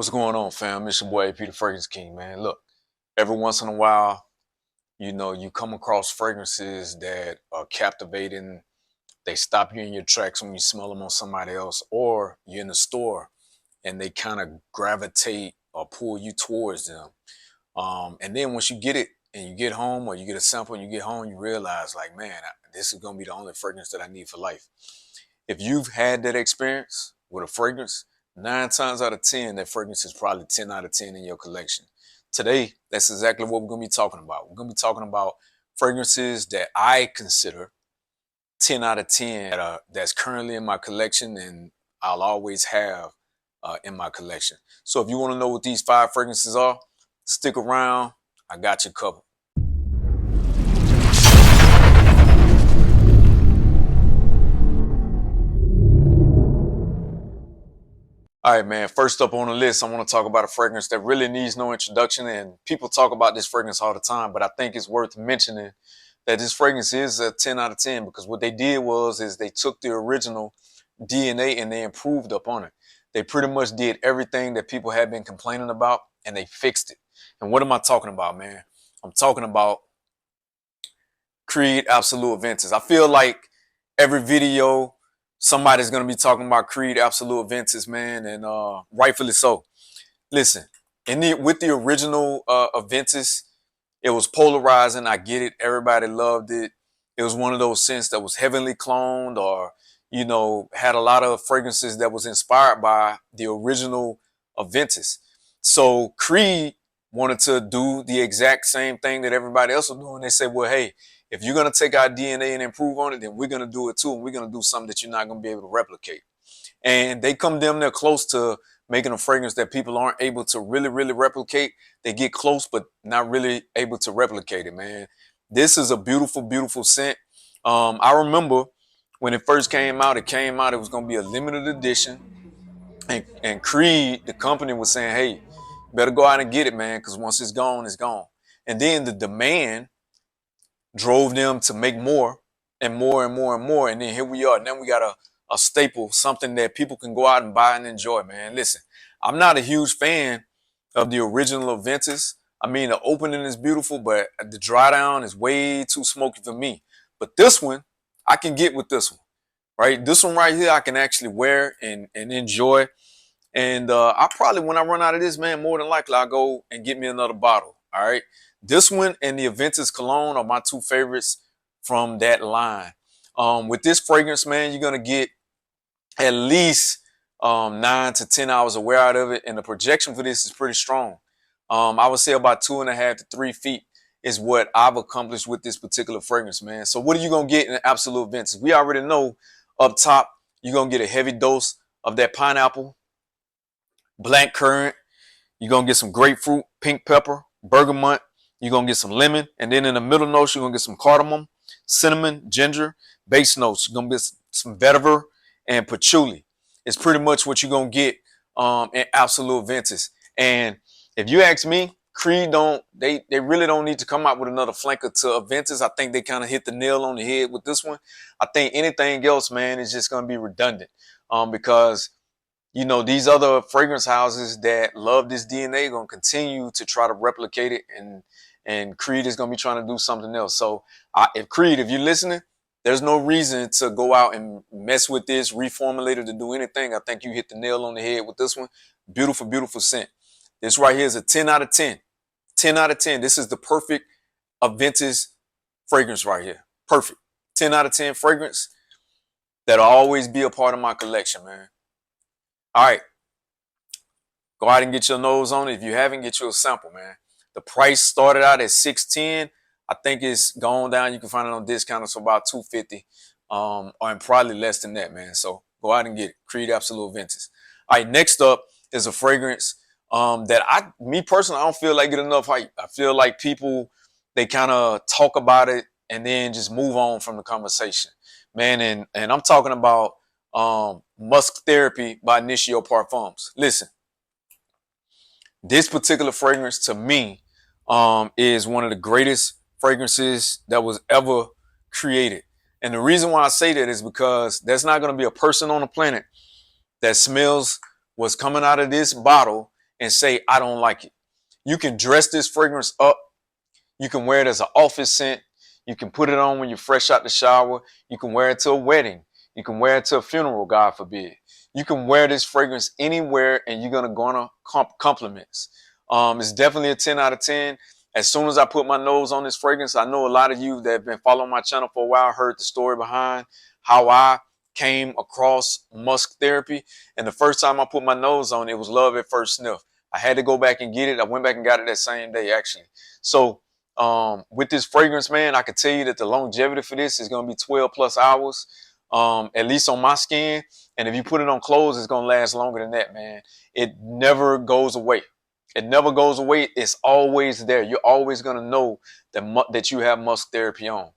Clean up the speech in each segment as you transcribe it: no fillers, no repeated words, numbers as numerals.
What's going on, fam? It's your boy AP the Fragrance King, man. Look, every once in a while, you come across fragrances that are captivating. They stop you in your tracks when you smell them on somebody else, or you're in the store and they kind of gravitate or pull you towards them. And then once you get it and you get home, or you get a sample and you get home, you realize, like, man, this is gonna be the only fragrance that I need for life. If you've had that experience with a fragrance, 9 times out of 10, that fragrance is probably 10 out of 10 in your collection. Today, that's exactly what we're going to be talking about. We're going to be talking about fragrances that I consider 10 out of 10 that's currently in my collection and I'll always have in my collection. So if you want to know what these 5 fragrances are, stick around. I got you covered. All right, man. First up on the list, I want to talk about a fragrance that really needs no introduction. And people talk about this fragrance all the time, but I think it's worth mentioning that this fragrance is a 10 out of 10 because what they did is they took the original DNA and they improved upon it. They pretty much did everything that people had been complaining about and they fixed it. And what am I talking about, man? I'm talking about Creed Absolu Aventus. I feel like every video somebody's gonna be talking about Creed Absolu Aventus, man, and rightfully so. Listen, with the original Aventus, it was polarizing. I get it. Everybody loved it. It was one of those scents that was heavily cloned, or had a lot of fragrances that was inspired by the original Aventus. So Creed wanted to do the exact same thing that everybody else was doing. They said, well, hey, if you're going to take our DNA and improve on it, then we're going to do it too. And we're going to do something that you're not going to be able to replicate. And they come damn near close to making a fragrance that people aren't able to really replicate. They get close, but not really able to replicate it, man. This is a beautiful scent. I remember when it first came out, it was going to be a limited edition. And Creed, the company, was saying, hey, better go out and get it, man, because once it's gone, it's gone. And then the demand drove them to make more and more and more and more. And then here we are. Now we got a staple, something that people can go out and buy and enjoy, man. Listen, I'm not a huge fan of the original Aventus. I mean, the opening is beautiful, but the dry down is way too smoky for me. But this one, I can get with this one, right? This one right here, I can actually wear and enjoy. And I probably, when I run out of this, man, more than likely I'll go and get me another bottle. All right. This one and the Aventus Cologne are my 2 favorites from that line. With this fragrance, man, you're going to get at least 9 to 10 hours of wear out of it. And the projection for this is pretty strong. I would say about 2.5 to 3 feet is what I've accomplished with this particular fragrance, man. So what are you going to get in Absolu Aventus? We already know up top, you're going to get a heavy dose of that pineapple, black currant. You're going to get some grapefruit, pink pepper, bergamot. You're going to get some lemon. And then in the middle notes, you're going to get some cardamom, cinnamon, ginger. Base notes, you're going to get some vetiver and patchouli. It's pretty much what you're going to get in Absolu Aventus. And if you ask me, Creed they really don't need to come out with another flanker to Aventus. I think they kind of hit the nail on the head with this one. I think anything else, man, is just going to be redundant because these other fragrance houses that love this DNA are going to continue to try to replicate it, and Creed is going to be trying to do something else. So if Creed, if you're listening, there's no reason to go out and mess with this, reformulate it, to do anything. I think you hit the nail on the head with this one. Beautiful scent. This right here is a 10 out of 10. 10 out of 10. This is the perfect Aventus fragrance right here. Perfect. 10 out of 10 fragrance that'll always be a part of my collection, man. All right, go out and get your nose on it. If you haven't, get you a sample, man. The price started out at $610. I think it's gone down. You can find it on discount for about $250, and probably less than that, man. So go out and get it. Creed Absolu Aventus. All right, next up is a fragrance that me personally, I don't feel like get enough hype. I feel like people, they kind of talk about it and then just move on from the conversation, man. And I'm talking about Musk Therapy by Initio Parfums. Listen, this particular fragrance to me is one of the greatest fragrances that was ever created. And the reason why I say that is because there's not going to be a person on the planet that smells what's coming out of this bottle and say, I don't like it. You can dress this fragrance up. You can wear it as an office scent. You can put it on when you're fresh out the shower. You can wear it to a wedding. You can wear it to a funeral, God forbid. You can wear this fragrance anywhere and you're going to garner compliments. It's definitely a 10 out of 10. As soon as I put my nose on this fragrance, I know a lot of you that have been following my channel for a while heard the story behind how I came across musk therapy. And the first time I put my nose on it, was love at first sniff. I had to go back and get it. I went back and got it that same day, actually. So with this fragrance, man, I can tell you that the longevity for this is going to be 12 plus hours, at least on my skin. And if you put it on clothes, it's going to last longer than that, man. It never goes away. It never goes away. It's always there. You're always going to know that you have musk therapy on.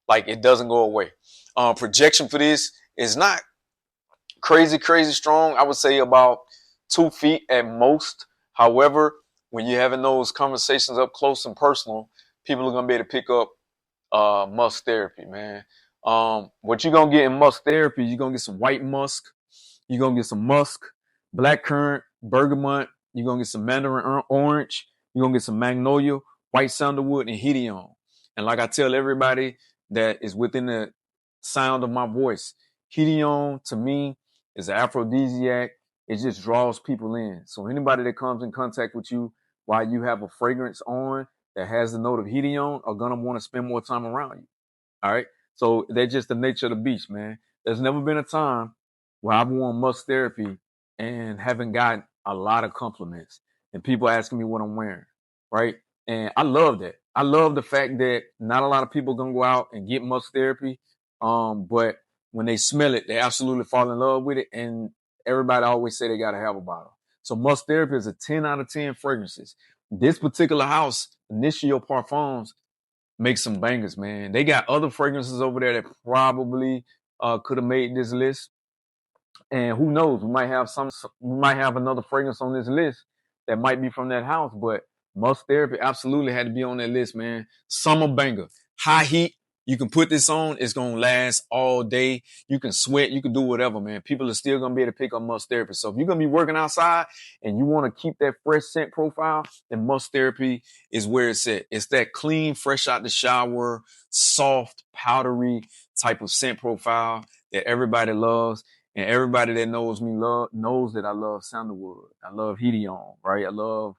Like, it doesn't go away. Projection for this is not crazy strong. I would say about 2 feet at most. However, when you're having those conversations up close and personal, people are going to be able to pick up musk therapy, man. What you're going to get in musk therapy, you're going to get some white musk. You're going to get some musk, blackcurrant, bergamot. You're going to get some mandarin orange. You're going to get some magnolia, white sandalwood, and hedione. And like I tell everybody that is within the sound of my voice, hedione to me is an aphrodisiac. It just draws people in. So anybody that comes in contact with you while you have a fragrance on that has the note of hedione are going to want to spend more time around you. All right. So that's just the nature of the beast, man. There's never been a time where I've worn musk therapy and haven't gotten a lot of compliments and people asking me what I'm wearing. Right. And I love that. I love the fact that not a lot of people are going to go out and get musk therapy. But when they smell it, they absolutely fall in love with it. And everybody always say they got to have a bottle. So musk therapy is a 10 out of 10 fragrances. This particular house, Initio Parfums, make some bangers, man. They got other fragrances over there that probably could have made this list. And who knows, we might have another fragrance on this list that might be from that house. But musk therapy absolutely had to be on that list, man. Summer banger, high heat. You can put this on, it's gonna last all day. You can sweat, you can do whatever, man. People are still gonna be able to pick up musk therapy. So if you're gonna be working outside and you want to keep that fresh scent profile, then musk therapy is where it's at. It's that clean, fresh out the shower, soft, powdery type of scent profile that everybody loves. And everybody that knows me knows that I love sandalwood. I love hedione, right? I love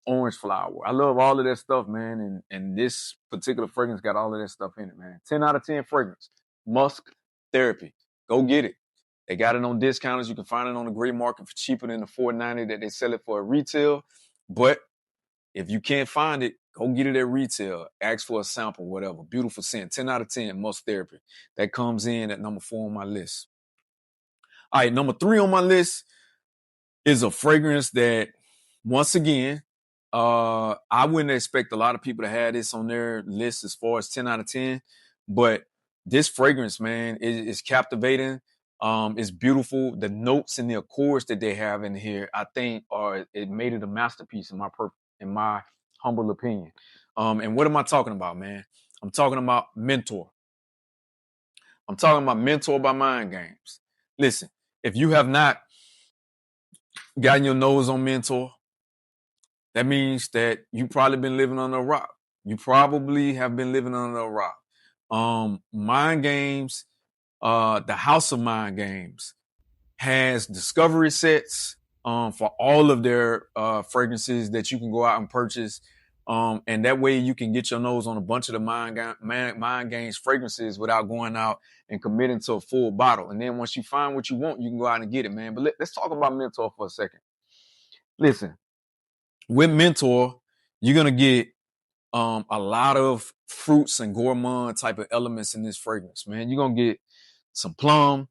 orange flower. I love all of that stuff, man. And this particular fragrance got all of that stuff in it, man. 10 out of 10 fragrance. Musk therapy. Go get it. They got it on discounters. You can find it on the gray market for cheaper than the $4.90 that they sell it for at retail. But if you can't find it, go get it at retail. Ask for a sample, whatever. Beautiful scent. 10 out of 10, musk therapy. That comes in at number 4 on my list. All right, number 3 on my list is a fragrance that, once again, I wouldn't expect a lot of people to have this on their list as far as 10 out of 10. But this fragrance, man, is captivating. It's beautiful. The notes and the accords that they have in here, I think, it made it a masterpiece in my humble opinion. And what am I talking about, man? I'm talking about Mentor. I'm talking about Mentor by Mindgames. Listen, if you have not gotten your nose on Mentor, that means that you probably been living under a rock. You probably have been living under a rock. Mindgames, the House of Mindgames, has discovery sets for all of their fragrances that you can go out and purchase. And that way you can get your nose on a bunch of the Mindgames fragrances without going out and committing to a full bottle. And then once you find what you want, you can go out and get it, man. But let's talk about Mentor for a second. Listen, with Mentor, you're going to get a lot of fruits and gourmand type of elements in this fragrance, man. You're going to get some plum,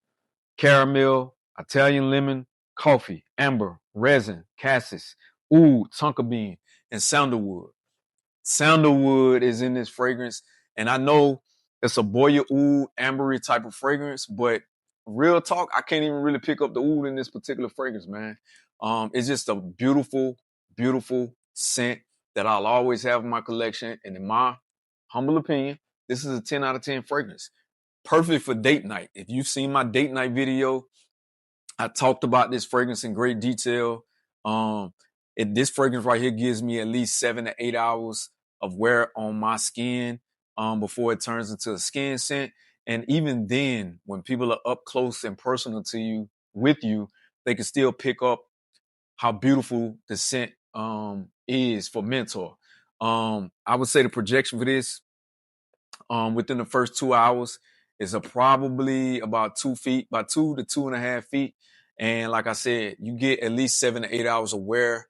caramel, Italian lemon, coffee, amber, resin, cassis, oud, tonka bean, and sandalwood. Sandalwood is in this fragrance, and I know it's a boya oud, ambery type of fragrance, but real talk, I can't even really pick up the oud in this particular fragrance, man. It's just a beautiful, beautiful scent that I'll always have in my collection, and in my humble opinion, this is a 10 out of 10 fragrance. Perfect for date night. If you've seen my date night video, I talked about this fragrance in great detail. This fragrance right here gives me at least 7 to 8 hours of wear on my skin before it turns into a skin scent. And even then, when people are up close and personal to you, with you, they can still pick up how beautiful the scent is for Mentor. I would say the projection for this within the first 2 hours is probably about 2 feet, about 2 to 2.5 feet. And like I said, you get at least 7 to 8 hours of wear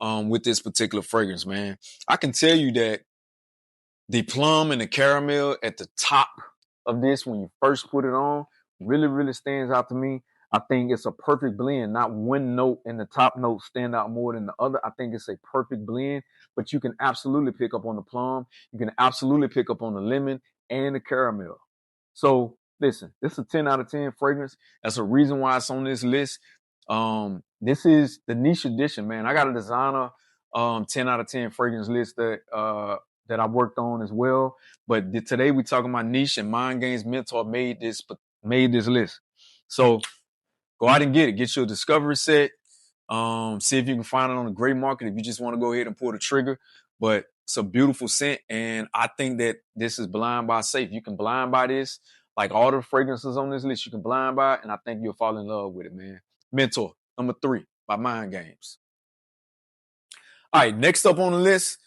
with this particular fragrance, man. I can tell you that the plum and the caramel at the top of this, when you first put it on, really, really stands out to me. I think it's a perfect blend. Not one note in the top note stand out more than the other. I think it's a perfect blend, but you can absolutely pick up on the plum. You can absolutely pick up on the lemon and the caramel. So listen, this is a 10 out of 10 fragrance. That's a reason why it's on this list. This is the niche edition, man. I got a designer 10 out of 10 fragrance list that I worked on as well. But today we talking about niche, and Mindgames Mentor made this list. So go out and get it. Get your discovery set. See if you can find it on the gray market if you just want to go ahead and pull the trigger. But it's a beautiful scent, and I think that this is blind buy safe. You can blind buy this, like all the fragrances on this list. You can blind buy it, and I think you'll fall in love with it, man. Mentor number 3 by Mindgames. All right, next up on the list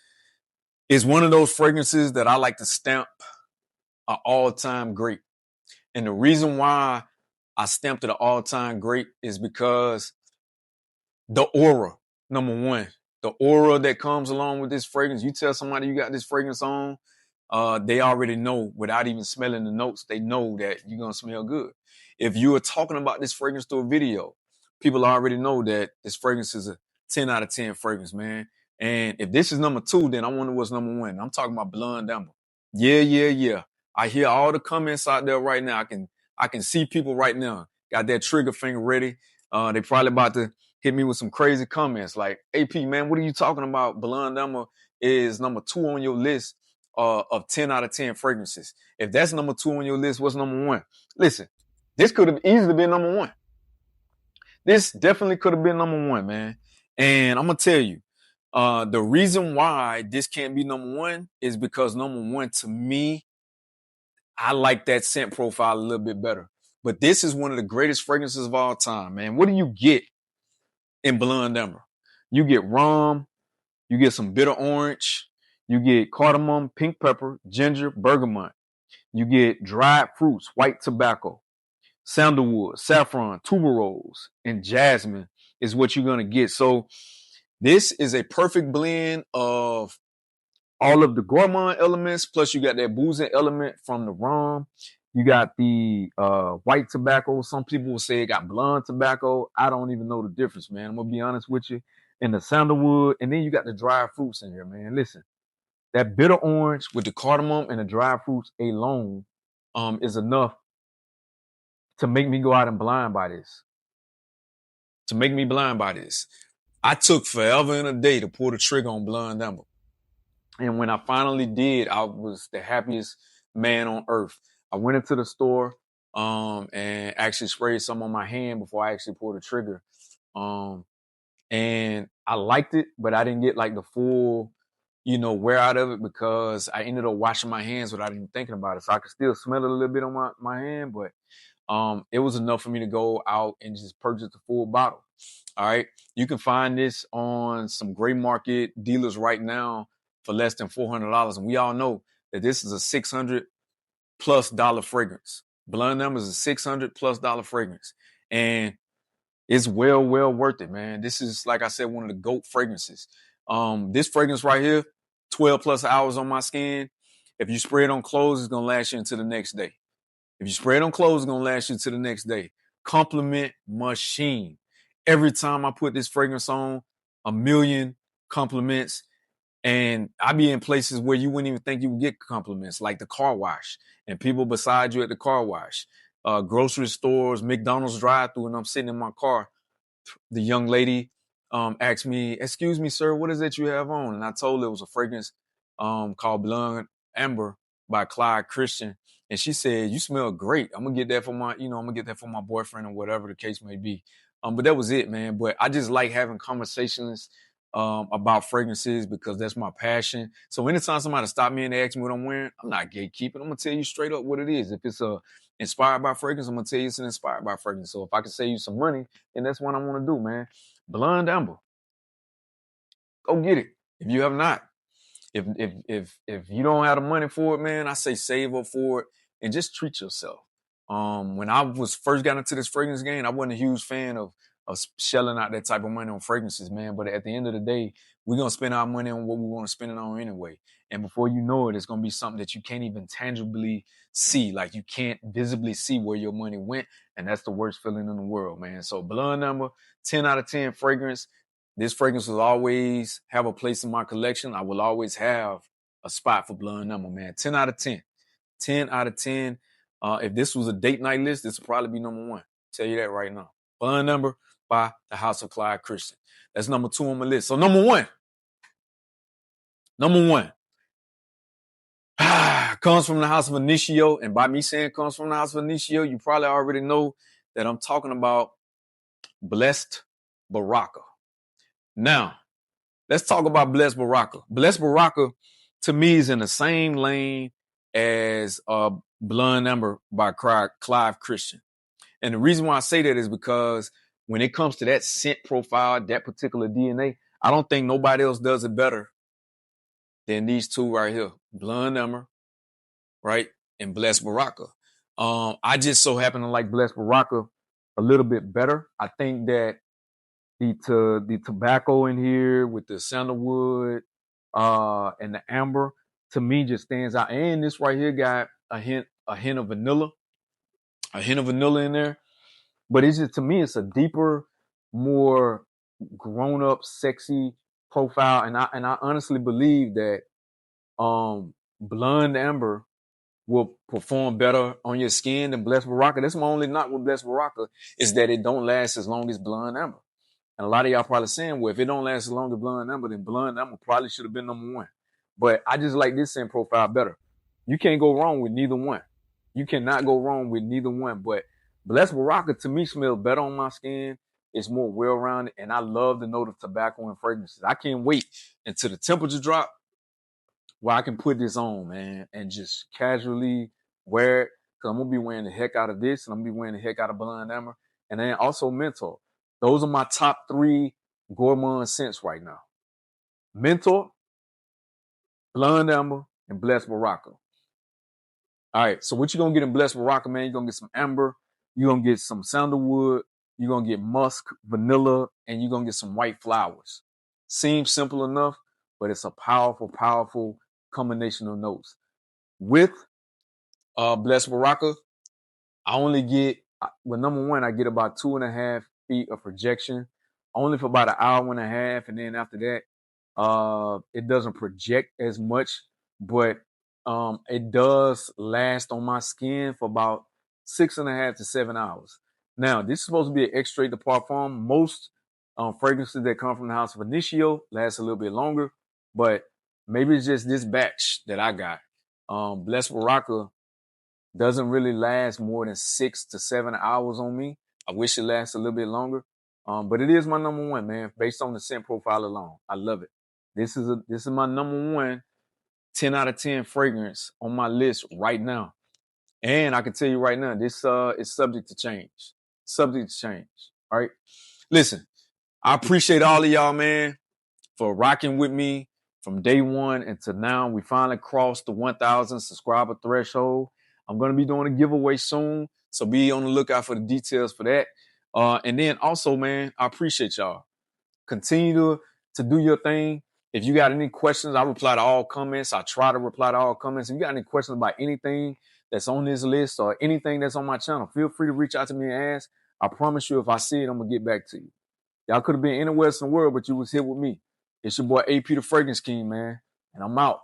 is one of those fragrances that I like to stamp an all-time great. And the reason why I stamped it an all-time great is because the aura, number one, the aura that comes along with this fragrance. You tell somebody you got this fragrance on, they already know without even smelling the notes, they know that you're going to smell good. If you are talking about this fragrance through a video, people already know that this fragrance is a 10 out of 10 fragrance, man. And if this is number 2, then I wonder what's number 1. I'm talking about Blonde Amber. Yeah. I hear all the comments out there right now. I can see people right now got that trigger finger ready. They probably about to hit me with some crazy comments like, AP, man, what are you talking about? Blonde Amber is number 2 on your list of 10 out of 10 fragrances. If that's number 2 on your list, what's number 1? Listen, this could have easily been number 1. This definitely could have been number 1, man. And I'm going to tell you, the reason why this can't be number 1 is because number 1, to me, I like that scent profile a little bit better. But this is one of the greatest fragrances of all time, man. What do you get in Blonde Amber? You get rum, you get some bitter orange, you get cardamom, pink pepper, ginger, bergamot. You get dried fruits, white tobacco, sandalwood, saffron, tuberose, and jasmine is what you're going to get. So this is a perfect blend of all of the gourmand elements, plus you got that boozing element from the rum. You got the white tobacco. Some people will say it got blonde tobacco. I don't even know the difference, man. I'm going to be honest with you. And the sandalwood, and then you got the dried fruits in here, man. Listen, that bitter orange with the cardamom and the dried fruits alone is enough to make me go out and blind by this. To make me blind by this. I took forever and a day to pull the trigger on Blonde Amber. And when I finally did, I was the happiest man on earth. I went into the store and actually sprayed some on my hand before I actually pulled the trigger. And I liked it, but I didn't get like the full, wear out of it because I ended up washing my hands without even thinking about it. So I could still smell it a little bit on my hand, but it was enough for me to go out and just purchase the full bottle. All right. You can find this on some gray market dealers right now for less than $400. And we all know that this is a $600+ fragrance. Blonde Amber is a $600+ fragrance. And it's well worth it, man. This is, like I said, one of the GOAT fragrances. This fragrance right here, 12+ hours on my skin. If you spray it on clothes, it's going to last you until the next day. If you spray it on clothes, it's going to last you to the next day. Compliment machine. Every time I put this fragrance on, a million compliments. And I be in places where you wouldn't even think you would get compliments, like the car wash and people beside you at the car wash, grocery stores, McDonald's drive-thru, and I'm sitting in my car. The young lady asked me, "Excuse me, sir, what is it you have on?" And I told her it was a fragrance called Blonde Amber by Clive Christian. And she said, "You smell great. I'm gonna get that for my boyfriend or whatever the case may be." But that was it, man. But I just like having conversations about fragrances because that's my passion. So anytime somebody stop me and they ask me what I'm wearing, I'm not gatekeeping. I'm gonna tell you straight up what it is. If it's inspired by fragrance, I'm gonna tell you it's an inspired by fragrance. So if I can save you some money, then that's what I want to do, man. Blonde Amber, go get it. If you have not, if you don't have the money for it, man, I say save up for it and just treat yourself. When I was first got into this fragrance game, I wasn't a huge fan of shelling out that type of money on fragrances, man. But at the end of the day, we're gonna spend our money on what we want to spend it on anyway. And before you know it, it's gonna be something that you can't even tangibly see. Like you can't visibly see where your money went, and that's the worst feeling in the world, man. So Blonde Amber, 10 out of 10 fragrance. This fragrance will always have a place in my collection. I will always have a spot for Blonde Amber, man. 10 out of 10. 10 out of 10. If this was a date night list, this would probably be number one. Tell you that right now. Blonde Amber by the House of Clive Christian. That's number 2 on my list. So number one comes from the House of Initio. And by me saying comes from the House of Initio, you probably already know that I'm talking about Blessed Baraka. Now, let's talk about Blessed Baraka. Blessed Baraka, to me, is in the same lane as Blonde Amber by Clive Christian. And the reason why I say that is because when it comes to that scent profile, that particular DNA, I don't think nobody else does it better than these two right here. Blonde Amber, right? And Blessed Baraka. I just so happen to like Blessed Baraka a little bit better. I think that the tobacco in here with the sandalwood and the amber to me just stands out. And this right here got a hint of vanilla, in there. But it's just, to me, it's a deeper, more grown up, sexy profile. And I honestly believe that Blonde Amber will perform better on your skin than Blessed Baraka. That's my only knock with Blessed Baraka, is that it don't last as long as Blonde Amber. And a lot of y'all probably saying, well, if it don't last as long as Blonde Amber, then Blonde Amber probably should have been number one. But I just like this scent profile better. You can't go wrong with neither one. You cannot go wrong with neither one. But Blessed Baraka, to me, smells better on my skin. It's more well-rounded, and I love the note of tobacco and fragrances. I can't wait until the temperature drop where I can put this on, man, and just casually wear it. Because I'm going to be wearing the heck out of this, and I'm going to be wearing the heck out of Blonde Amber. And then also Mentor. Those are my top 3 gourmand scents right now. Mentor, Blonde Amber, and Blessed Baraka. All right, so what you're going to get in Blessed Baraka, man, you're going to get some amber, you're going to get some sandalwood, you're going to get musk, vanilla, and you're going to get some white flowers. Seems simple enough, but it's a powerful, powerful combination of notes. With Blessed Baraka, I only get, well, number one, I get about 2.5 feet of projection, only for about an hour and a half. And then after that, it doesn't project as much, but it does last on my skin for about 6.5 to 7 hours. Now, this is supposed to be an extrait de parfum. Most fragrances that come from the House of Initio last a little bit longer, but maybe it's just this batch that I got. Blessed Baraka doesn't really last more than 6 to 7 hours on me. I wish it lasts a little bit longer. But it is my number one, man, based on the scent profile alone. I love it. This is my number one 10 out of 10 fragrance on my list right now. And I can tell you right now, this is subject to change. Subject to change. All right. Listen, I appreciate all of y'all, man, for rocking with me from day one until now. We finally crossed the 1,000 subscriber threshold. I'm going to be doing a giveaway soon, so be on the lookout for the details for that. And then also, man, I appreciate y'all. Continue to do your thing. If you got any questions, I reply to all comments. I try to reply to all comments. If you got any questions about anything that's on this list or anything that's on my channel, feel free to reach out to me and ask. I promise you, if I see it, I'm going to get back to you. Y'all could have been anywhere else in the world, but you was here with me. It's your boy AP the Fragrance King, man, and I'm out.